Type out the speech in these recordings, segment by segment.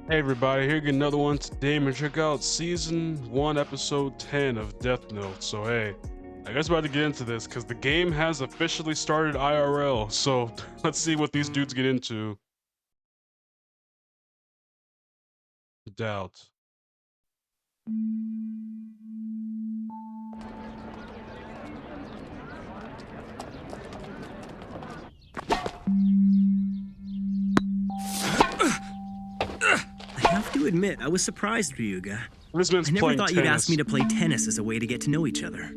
Hey everybody, here again another one today. I'm gonna check out season 1 episode 10 of Death Note. So hey, I guess we're about to get into this because the game has officially started IRL. So let's see what these dudes get into. Doubt. I have to admit, I was surprised, Ryuga. This man's I never playing thought tennis. you'd ask me to play tennis as a way to get to know each other.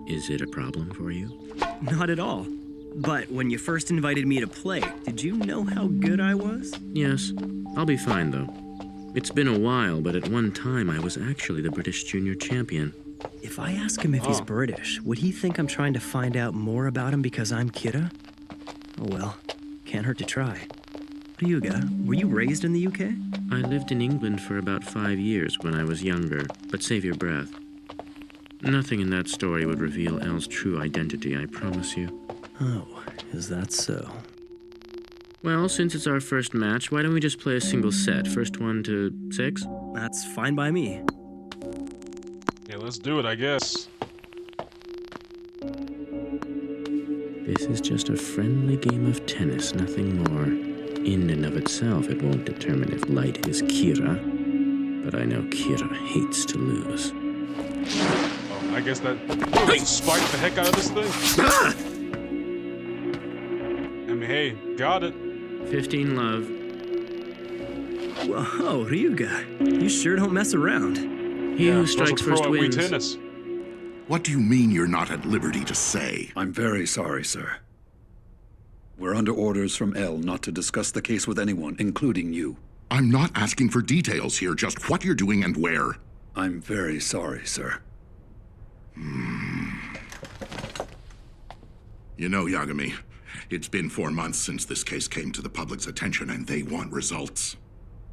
Is it a problem for you? Not at all. But when you first invited me to play, did you know how good I was? Yes. I'll be fine, though. It's been a while, but at one time I was actually the British junior champion. If I ask him if he's British, would he think I'm trying to find out more about him because I'm Kira? Oh well, can't hurt to try. Ryuga, were you raised in the UK? I lived in England for about 5 years when I was younger, but save your breath. Nothing in that story would reveal Elle's true identity, I promise you. Oh, is that so? Well, since it's our first match, why don't we just play a single set? First one to 6? That's fine by me. Yeah, let's do it, I guess. This is just a friendly game of tennis, nothing more. In and of itself, it won't determine if Light is Kira, but I know Kira hates to lose. Oh, I guess that spiked the heck out of this thing. I mean, hey, got it. 15 love. Whoa, Ryuga, you sure don't mess around. He who strikes pro first at Wii wins. Tennis. What do you mean you're not at liberty to say? I'm very sorry, sir. We're under orders from L not to discuss the case with anyone, including you. I'm not asking for details here, just what you're doing and where. I'm very sorry, sir. You know, Yagami, it's been 4 months since this case came to the public's attention and they want results.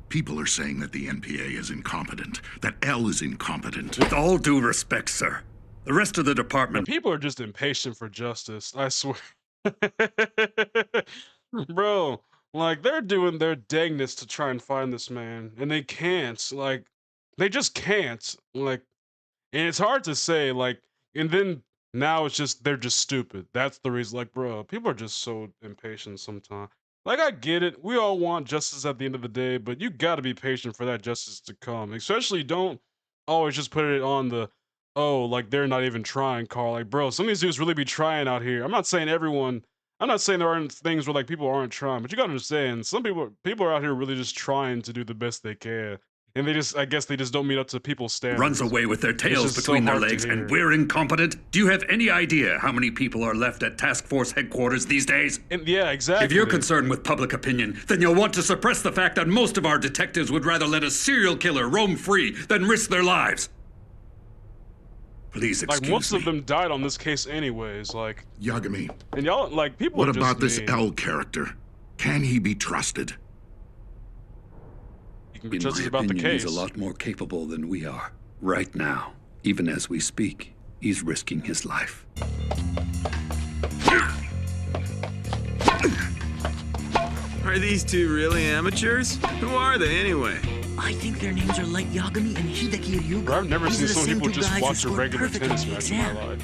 People are saying that the NPA is incompetent, that L is incompetent. With all due respect, sir, the rest of the department... People are just impatient for justice, I swear. Bro, like, they're doing their dangness to try and find this man, and they can't. Like, they just can't. Like, and it's hard to say, like, and then now it's just, they're just stupid. That's the reason. Like, bro, people are just so impatient sometimes. Like, I get it. We all want justice at the end of the day, but you gotta be patient for that justice to come. Especially don't always just put it on the, oh, like they're not even trying, Carl. Like, bro, some of these dudes really be trying out here. I'm not saying there aren't things where like people aren't trying, but you gotta understand, some people are out here really just trying to do the best they can. And I guess they just don't meet up to people's standards. runs away with their tails just between so their hard to legs, hear. and we're incompetent? Do you have any idea how many people are left at task force headquarters these days? And yeah, exactly. If you're concerned with public opinion, then you'll want to suppress the fact that most of our detectives would rather let a serial killer roam free than risk their lives. Please excuse like most me. of them died on this case anyways, like, Yagami, and y'all, like, people what are just about this mean. L character? Can he be trusted? You can be In just my about the opinion, case. he's a lot more capable than we are. Right now, even as we speak, he's risking his life. Are these two really amateurs? Who are they anyway? I think their names are Light Yagami and Hideki Ryuga. Bro, I've never These seen are the some same people two just guys who watch a scored regular perfect on tennis the match in exam. my life.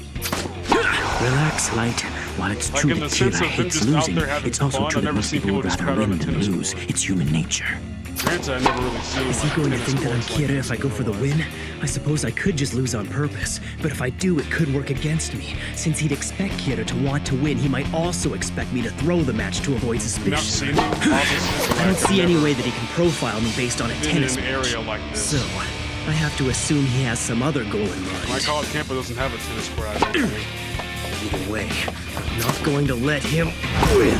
Relax, Light. While it's Like, true in that the sense Kira of them hates just out losing, there having it's also fun, true I've that never most seen people would people just rather crowd on win a than tennis lose. court. It's human nature. Granted, I've never really seen Is he like, going to tennis think that I'm sports like Kira if I go for the win? I suppose I could just lose on purpose, but if I do, it could work against me. Since he'd expect Kira to want to win, he might also expect me to throw the match to avoid I've never suspicion. seen them, obviously, I don't like, see I've any never way that he can profile me based on a been in tennis an match. area like this. So, I have to assume he has some other goal in My mind. college campus doesn't have a tennis court, I don't think. Either way, I'm not going to let him win.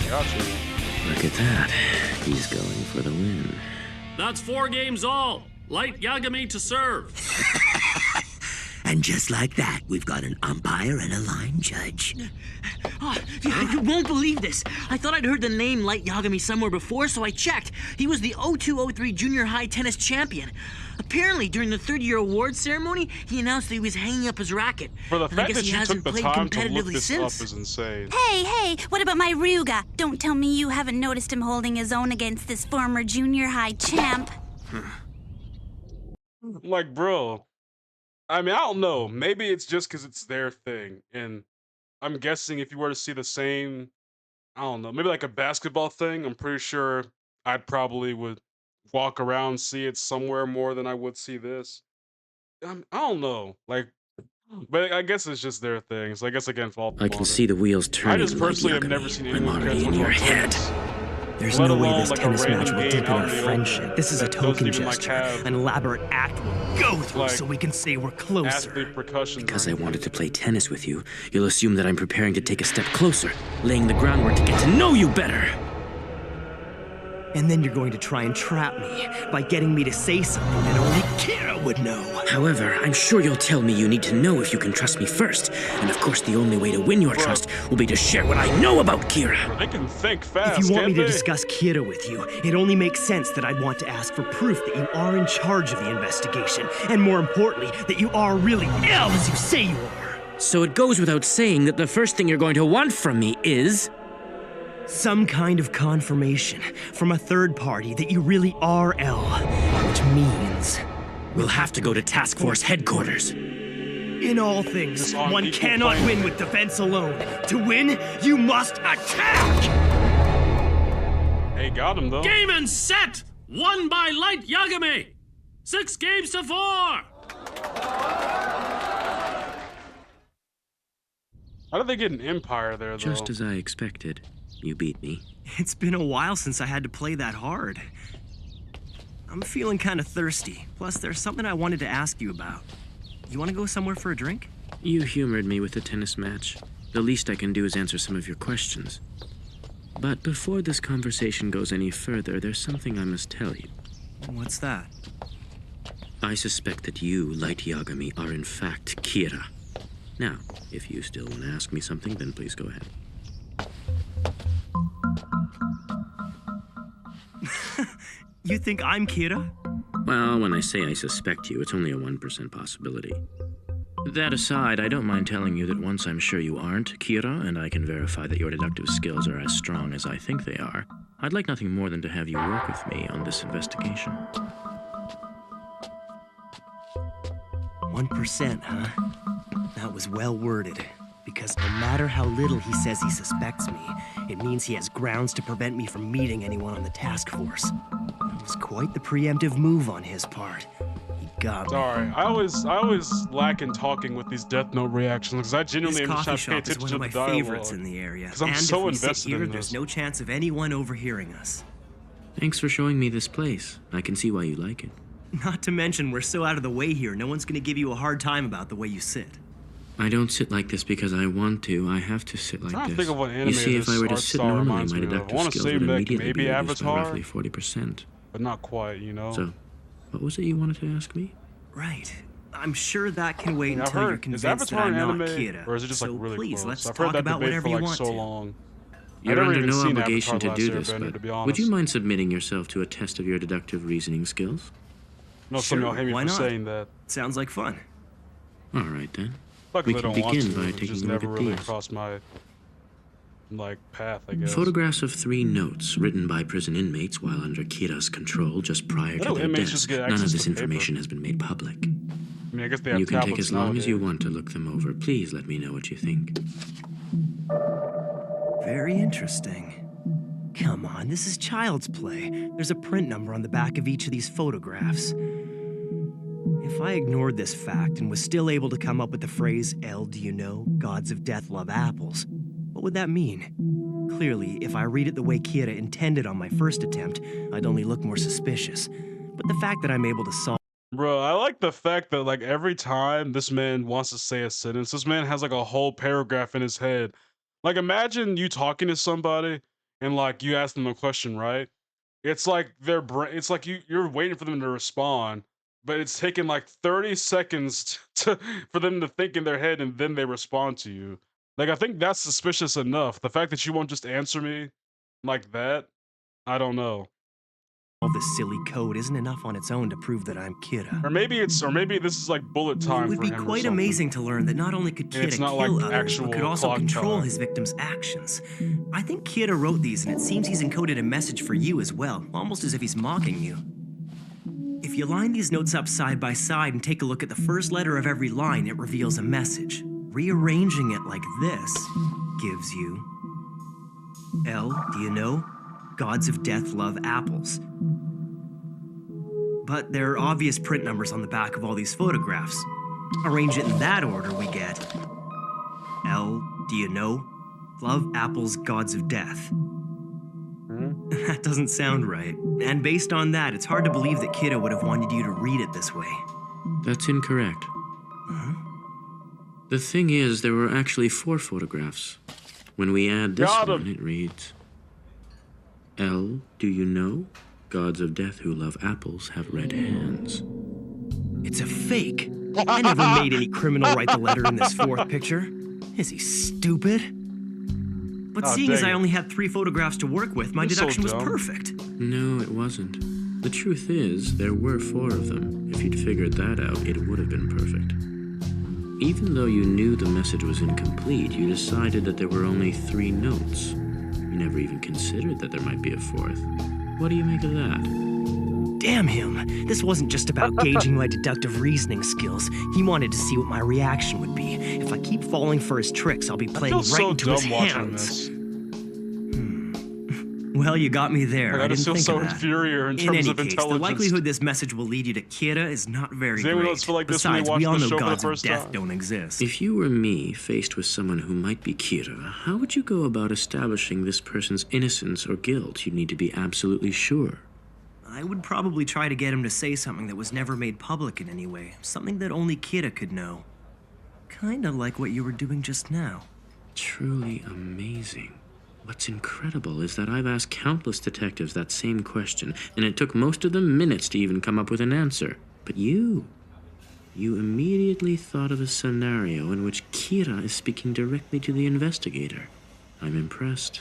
Gotcha. Look at that. He's going for the win. That's 4 games all. Light Yagami to serve. And just like that, we've got an umpire and a line judge. Oh, you won't believe this. I thought I'd heard the name Light Yagami somewhere before, so I checked. He was the 0203 junior high tennis champion. Apparently, during the third-year awards ceremony, he announced that he was hanging up his racket. For the And I fact guess that he you hasn't took the played time to look competitively this up since. is insane. Hey, what about my Ryuga? Don't tell me you haven't noticed him holding his own against this former junior high champ. Like, bro, I mean, I don't know. Maybe it's just because it's their thing. And I'm guessing if you were to see the same, I don't know, maybe like a basketball thing, I'm pretty sure I'd probably would walk around, see it somewhere more than I would see this. I don't know. Like, but I guess it's just their thing. So I guess I can't fault I them can on it. see the wheels I turning, just Light personally have never Yagami. seen I'm anyone already in transfer your to head. tennis, There's let no way alone this like a tennis match random will game deepen out our in the friendship. open This is a that doesn't token even like gesture, have an elaborate act we'll go through like so we can say we're closer. athlete percussion. Because I wanted to play tennis with you, you'll assume that I'm preparing to take a step closer, laying the groundwork to get to know you better. And then you're going to try and trap me by getting me to say something that only Kira would know. However, I'm sure you'll tell me you need to know if you can trust me first. And of course, the only way to win your trust will be to share what I know about Kira. They can think fast. If you want me can't to they? discuss Kira with you, it only makes sense that I'd want to ask for proof that you are in charge of the investigation. And more importantly, that you are really ill as you say you are. So it goes without saying that the first thing you're going to want from me is... some kind of confirmation from a third party that you really are L, which means we'll have to go to Task Force headquarters. in all things, It's on one equal cannot playing win field. with defense alone. To win, you must attack! Hey, got him though. Game and set! Won by Light Yagami! 6 games to 4! How did they get an empire there though? Just as I expected. You beat me. It's been a while since I had to play that hard. I'm feeling kind of thirsty. Plus, there's something I wanted to ask you about. You want to go somewhere for a drink? You humored me with the tennis match. The least I can do is answer some of your questions. But before this conversation goes any further, there's something I must tell you. What's that? I suspect that you, Light Yagami, are in fact Kira. Now, if you still want to ask me something, then please go ahead. You think I'm Kira? Well, when I say I suspect you, it's only a 1% possibility. That aside, I don't mind telling you that once I'm sure you aren't Kira, and I can verify that your deductive skills are as strong as I think they are, I'd like nothing more than to have you work with me on this investigation. 1%, huh? That was well worded. Because no matter how little he says he suspects me, it means he has grounds to prevent me from meeting anyone on the task force. It was quite the preemptive move on his part. He got me. Sorry, I always lack in talking with these Death Note reactions because I genuinely This am just coffee trying to pay shop is attention one of to my the favorites dialogue. in the area. 'Cause I'm and so if we sit invested here, in there's this. no chance of anyone overhearing us. Thanks for showing me this place. I can see why you like it. Not to mention, we're so out of the way here, no one's gonna give you a hard time about the way you sit. I don't sit like this because I want to. I have to sit like trying to this. think of what anime You see, if this I were to art sit style normally, reminds my me of. I deductive wanna skills say would like immediately maybe be reduced by Avatar? roughly 40%. But not quite, you know. So, what was it you wanted to ask me? Right. I'm sure that can wait I've until you're heard, is convinced that Avatar I'm an not anime, Kira. or is it just like So really please, close? let's I've heard talk that about debate whatever for you like want so to. long. You're never under even no seen obligation Avatar: to The do Last this, Airbender, but to be would you honest. mind submitting yourself to a test of your deductive reasoning skills? No, some of y'all Sure, hate me why for not? saying that. Sounds like fun. All right, then. Fuck, We they can don't want begin to. by It taking just a look never at really these. crossed my like path, I guess. Photographs of 3 notes written by prison inmates while under Kira's control just prior Why to do their inmates deaths. just get None access of to this paper? information has been made public. I mean, I guess they have You can take tablets as long as you nowadays. want to look them over. Please let me know what you think. Very interesting. Come on, this is child's play. There's a print number on the back of each of these photographs. If I ignored this fact and was still able to come up with the phrase, "El, do you know, gods of death love apples," what would that mean? Clearly, if I read it the way Kira intended on my first attempt, I'd only look more suspicious. But the fact that I'm able to solve Bro, I like the fact that like every time this man wants to say a sentence, this man has like a whole paragraph in his head. Like imagine you talking to somebody and like you ask them a question, right? It's like their brain. It's like you're waiting for them to respond, but it's taken like 30 seconds to for them to think in their head and then they respond to you. Like I think that's suspicious enough. The fact that you won't just answer me like that, I don't know. All this silly code isn't enough on its own to prove that I'm Kira. Or maybe this is like bullet It time would for be him or quite something. amazing to learn that not only could And it's Kira not like kill others, but could actual also clock control time. his victims' actions. I think Kira wrote these, and it seems he's encoded a message for you as well, almost as if he's mocking you. If you line these notes up side by side and take a look at the first letter of every line, it reveals a message. Rearranging it like this gives you L, do you know? Gods of death love apples. But there are obvious print numbers on the back of all these photographs. Arrange it in that order, we get L, do you know? Love apples, gods of death. That doesn't sound right. And based on that, it's hard to believe that Kiddo would have wanted you to read it this way. That's incorrect. The thing is, there were actually 4 photographs. When we add this Got 'em. one, it reads, L, do you know? Gods of death who love apples have red hands. It's a fake. I never made any criminal write the letter in this 4th picture. Is he stupid? But Oh, seeing as dang I it. only had 3 photographs to work with, my You're so deduction was dumb. perfect. No, it wasn't. The truth is, there were 4 of them. If you'd figured that out, it would have been perfect. Even though you knew the message was incomplete, you decided that there were only 3 notes. You never even considered that there might be a 4th. What do you make of that? Damn him. This wasn't just about gauging my deductive reasoning skills. He wanted to see what my reaction would be. If I keep falling for his tricks, I'll be I playing feel right so into his dumb watching hands. this. Well, you got me there. Like, I didn't just feel think so of that. inferior in In terms any of case, the intelligence. likelihood this message will lead you to Kira is not very Does anyone great. else feel like this when they Besides, watch we all the know show for the gods of first death time? don't exist. If you were me, faced with someone who might be Kira, how would you go about establishing this person's innocence or guilt? You'd need to be absolutely sure. I would probably try to get him to say something that was never made public in any way. Something that only Kira could know. Kinda like what you were doing just now. Truly amazing. What's incredible is that I've asked countless detectives that same question, and it took most of them minutes to even come up with an answer. But you immediately thought of a scenario in which Kira is speaking directly to the investigator. I'm impressed.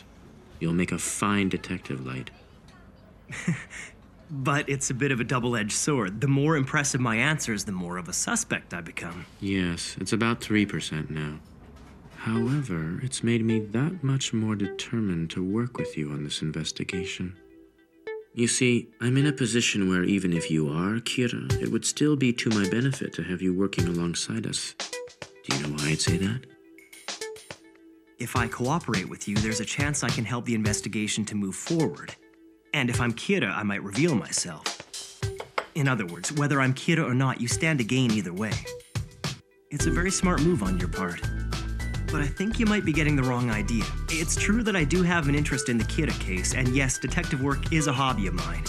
You'll make a fine detective, Light. But it's a bit of a double-edged sword. The more impressive my answers, the more of a suspect I become. Yes, it's about 3% now. However, it's made me that much more determined to work with you on this investigation. You see, I'm in a position where even if you are Kira, it would still be to my benefit to have you working alongside us. Do you know why I'd say that? If I cooperate with you, there's a chance I can help the investigation to move forward. And if I'm Kira, I might reveal myself. In other words, whether I'm Kira or not, you stand to gain either way. It's a very smart move on your part. But I think you might be getting the wrong idea. It's true that I do have an interest in the Kira case, and yes, detective work is a hobby of mine.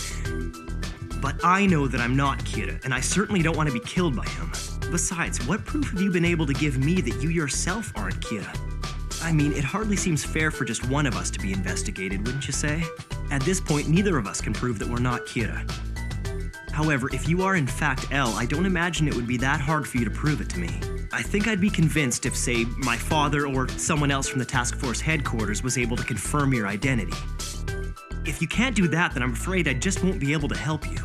But I know that I'm not Kira, and I certainly don't want to be killed by him. Besides, what proof have you been able to give me that you yourself aren't Kira? I mean, it hardly seems fair for just one of us to be investigated, wouldn't you say? At this point, neither of us can prove that we're not Kira. However, if you are in fact L, I don't imagine it would be that hard for you to prove it to me. I think I'd be convinced if, say, my father or someone else from the task force headquarters was able to confirm your identity. If you can't do that, then I'm afraid I just won't be able to help you.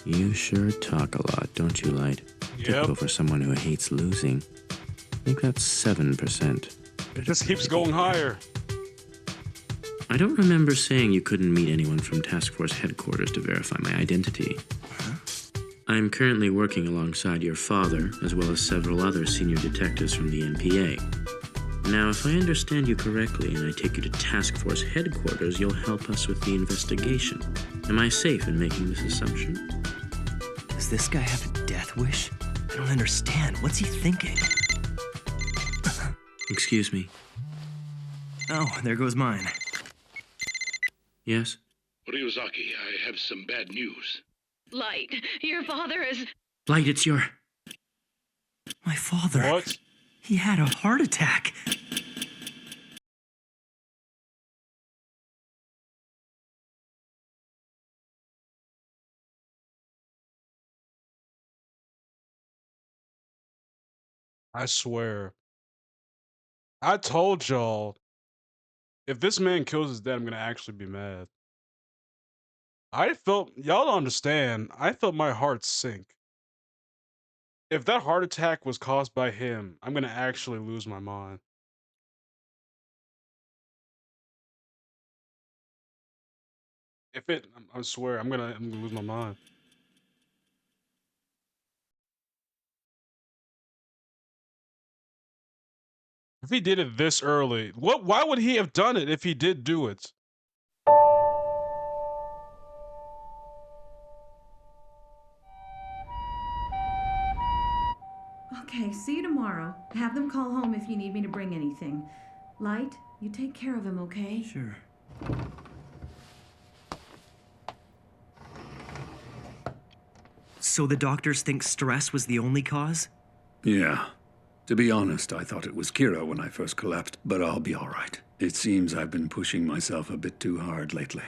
You sure talk a lot, don't you, Light? Typical for someone who hates losing. I think that's 7%. It just keeps going higher. I don't remember saying you couldn't meet anyone from Task Force headquarters to verify my identity. I'm currently working alongside your father, as well as several other senior detectives from the NPA. Now, if I understand you correctly and I take you to Task Force headquarters, you'll help us with the investigation. Am I safe in making this assumption? Does this guy have a death wish? I don't understand. What's he thinking? Excuse me. Oh, there goes mine. Yes? Ryuzaki, I have some bad news. Light, your father is... Light, it's your... My father. What? He had a heart attack. I swear. I told y'all, if this man kills his dad, I'm gonna actually be mad. Y'all don't understand, I felt my heart sink. If that heart attack was caused by him, I'm gonna actually lose my mind. I swear, I'm gonna lose my mind. If he did it this early, why would he have done it if he did do it? Okay, see you tomorrow. Have them call home if you need me to bring anything. Light, you take care of him, okay? Sure. So the doctors think stress was the only cause? Yeah. To be honest, I thought it was Kira when I first collapsed, but I'll be all right. It seems I've been pushing myself a bit too hard lately.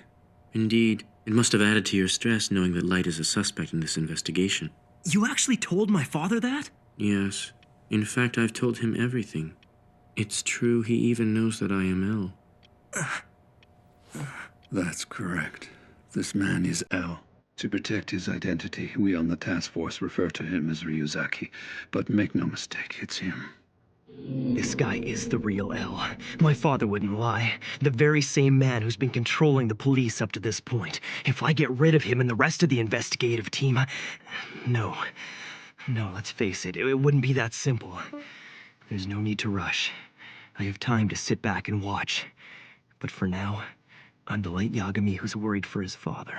Indeed. It must have added to your stress knowing that Light is a suspect in this investigation. You actually told my father that? Yes. In fact, I've told him everything. It's true he even knows that I am L. That's correct. This man is L. To protect his identity, we on the task force refer to him as Ryuzaki. But make no mistake, it's him. This guy is the real L. My father wouldn't lie. The very same man who's been controlling the police up to this point. If I get rid of him and the rest of the investigative team, No, let's face it, it wouldn't be that simple. There's no need to rush. I have time to sit back and watch. But for now, I'm the late Yagami who's worried for his father.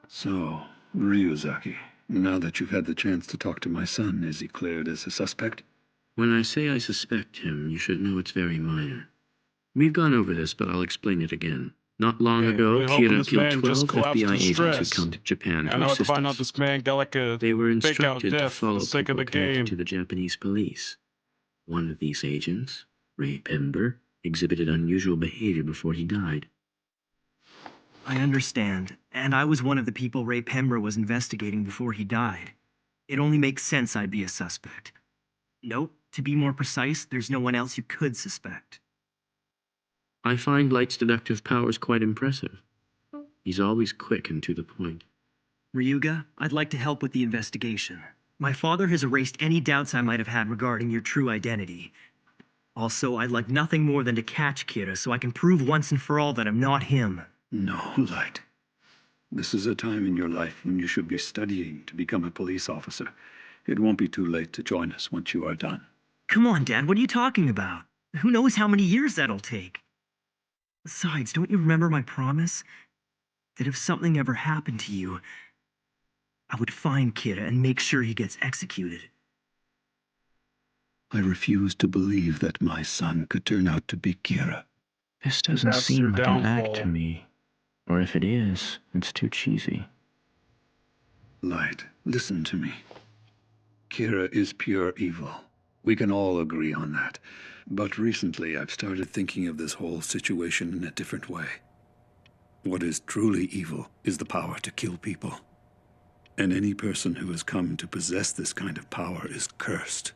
So, Ryuzaki, now that you've had the chance to talk to my son, is he cleared as a suspect? When I say I suspect him, you should know it's very minor. We've gone over this, but I'll explain it again. Not long ago, really hoping Kira this killed man 12 just collapsed FBI from agents who stress. come to Japan I to know to assist find out us. this man got like a They were fake out instructed to death for follow the sake of people the connected game. to the Japanese police. One of these agents, Ray Pember, exhibited unusual behavior before he died. I understand, and I was one of the people Ray Pember was investigating before he died. It only makes sense I'd be a suspect. Nope, to be more precise, there's no one else you could suspect. I find Light's deductive powers quite impressive. He's always quick and to the point. Ryuga, I'd like to help with the investigation. My father has erased any doubts I might have had regarding your true identity. Also, I'd like nothing more than to catch Kira so I can prove once and for all that I'm not him. No, Light. This is a time in your life when you should be studying to become a police officer. It won't be too late to join us once you are done. Come on, Dad, what are you talking about? Who knows how many years that'll take? Besides, don't you remember my promise? That if something ever happened to you, I would find Kira and make sure he gets executed. I refuse to believe that my son could turn out to be Kira. This doesn't That's seem your like an act downfall. to me. Or if it is, it's too cheesy. Light, listen to me. Kira is pure evil. We can all agree on that. But recently I've started thinking of this whole situation in a different way. What is truly evil is the power to kill people. And any person who has come to possess this kind of power is cursed.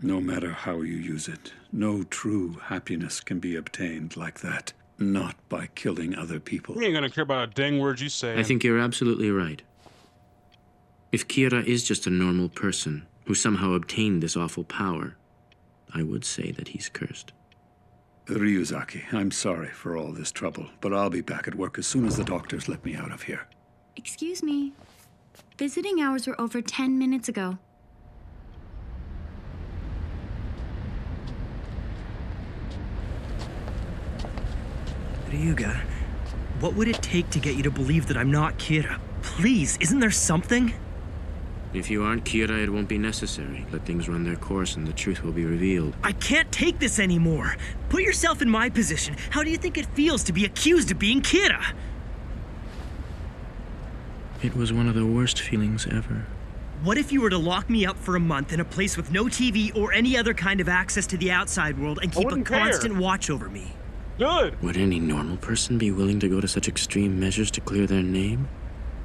No matter how you use it, no true happiness can be obtained like that. Not by killing other people. You ain't gonna care about a dang word you say. I think you're absolutely right. If Kira is just a normal person who somehow obtained this awful power, I would say that he's cursed. Ryuzaki, I'm sorry for all this trouble, but I'll be back at work as soon as the doctors let me out of here. Excuse me. Visiting hours were over 10 minutes ago. Ryuga, what would it take to get you to believe that I'm not Kira? Please, isn't there something? If you aren't Kira, it won't be necessary. Let things run their course and the truth will be revealed. I can't take this anymore. Put yourself in my position. How do you think it feels to be accused of being Kira? It was one of the worst feelings ever. What if you were to lock me up for a month in a place with no TV or any other kind of access to the outside world and keep a wouldn't care. constant watch over me? Good. Would any normal person be willing to go to such extreme measures to clear their name?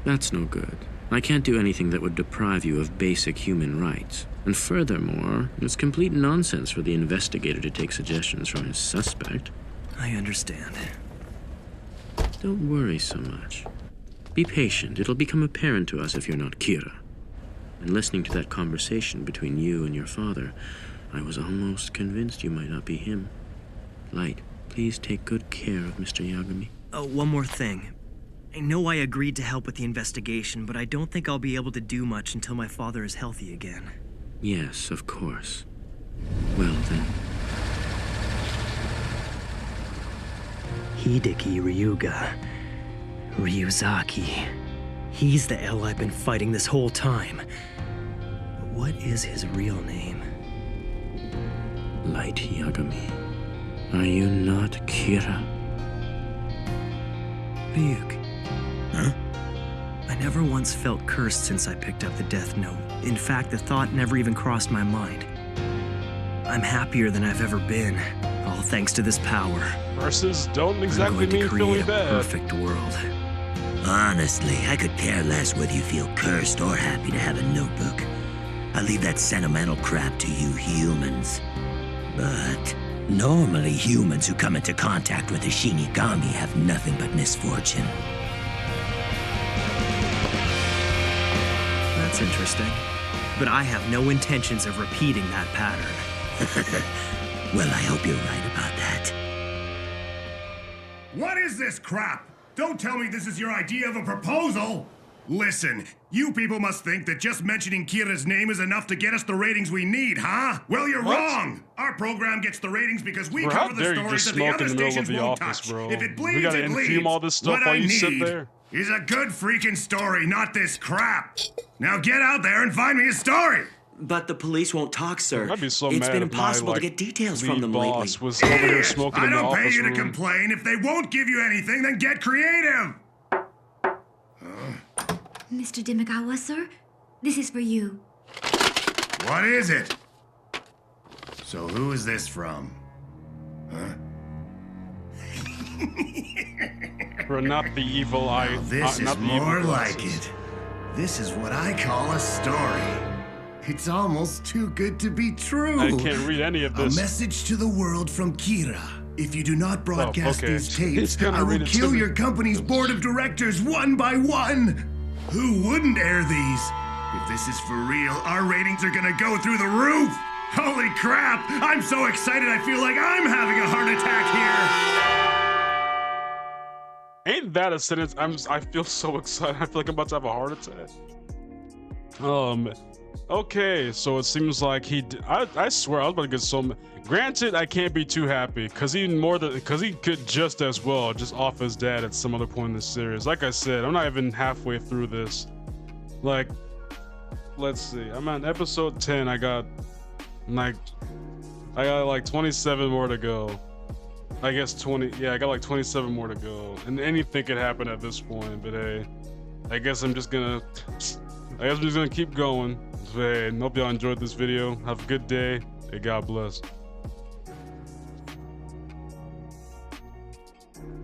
That's no good. I can't do anything that would deprive you of basic human rights. And furthermore, it's complete nonsense for the investigator to take suggestions from his suspect. I understand. Don't worry so much. Be patient. It'll become apparent to us if you're not Kira. And listening to that conversation between you and your father, I was almost convinced you might not be him. Light, please take good care of Mr. Yagami. Oh, one more thing. I know I agreed to help with the investigation, but I don't think I'll be able to do much until my father is healthy again. Yes, of course. Well then. Hideki Ryuga. Ryuzaki. He's the L I've been fighting this whole time. But what is his real name? Light Yagami. Are you not Kira? Ryuk. Huh? I never once felt cursed since I picked up the Death Note. In fact, the thought never even crossed my mind. I'm happier than I've ever been, all thanks to this power. Curses don't exactly I'm going mean to create feeling a bad. perfect world. Honestly, I could care less whether you feel cursed or happy to have a notebook. I leave that sentimental crap to you humans. But normally humans who come into contact with a Shinigami have nothing but misfortune. That's interesting. But I have no intentions of repeating that pattern. Well, I hope you're right about that. What is this crap? Don't tell me this is your idea of a proposal! Listen, you people must think that just mentioning Kira's name is enough to get us the ratings we need, huh? Well, you're wrong! Our program gets the ratings because we Bro, how cover the dare you stories just that the smoke other in the middle of stations the won't office, touch. bro. If it bleeds, We gotta it infume bleeds. all this stuff What while I you sit need there. is a good freaking story, not this crap. Now get out there and find me a story! But the police won't talk, sir. I'd be so It's mad been if my, impossible like, to get details lead from them boss lately. was over here Idiots! smoking I in the don't pay office you to room. complain. If they won't give you anything, then get creative! Mr. Demagawa, sir, this is for you. What is it? So who is this from? Huh? Bro, not the evil eye. Now this not is the evil more glasses. like it. This is what I call a story. It's almost too good to be true. I can't read any of this. A message to the world from Kira. If you do not broadcast okay. these He's tapes, gonna I will read it to kill me. your company's board of directors one by one. Who wouldn't air these? If this is for real, our ratings are gonna go through the roof. Holy crap! I'm so excited I feel like I'm having a heart attack here. Ain't that a sentence? I feel so excited. I feel like I'm about to have a heart attack. Okay, so it seems like I swear I was about to get so. Granted, I can't be too happy because he could just as well just off his dad at some other point in the series. Like I said, I'm not even halfway through this. Like, let's see. I'm on episode 10. I got like 27 more to go. I guess 20. Yeah, I got like 27 more to go, and anything could happen at this point. But hey, I guess I'm just gonna keep going. Hey, hope y'all enjoyed this video. Have a good day. Hey, God bless.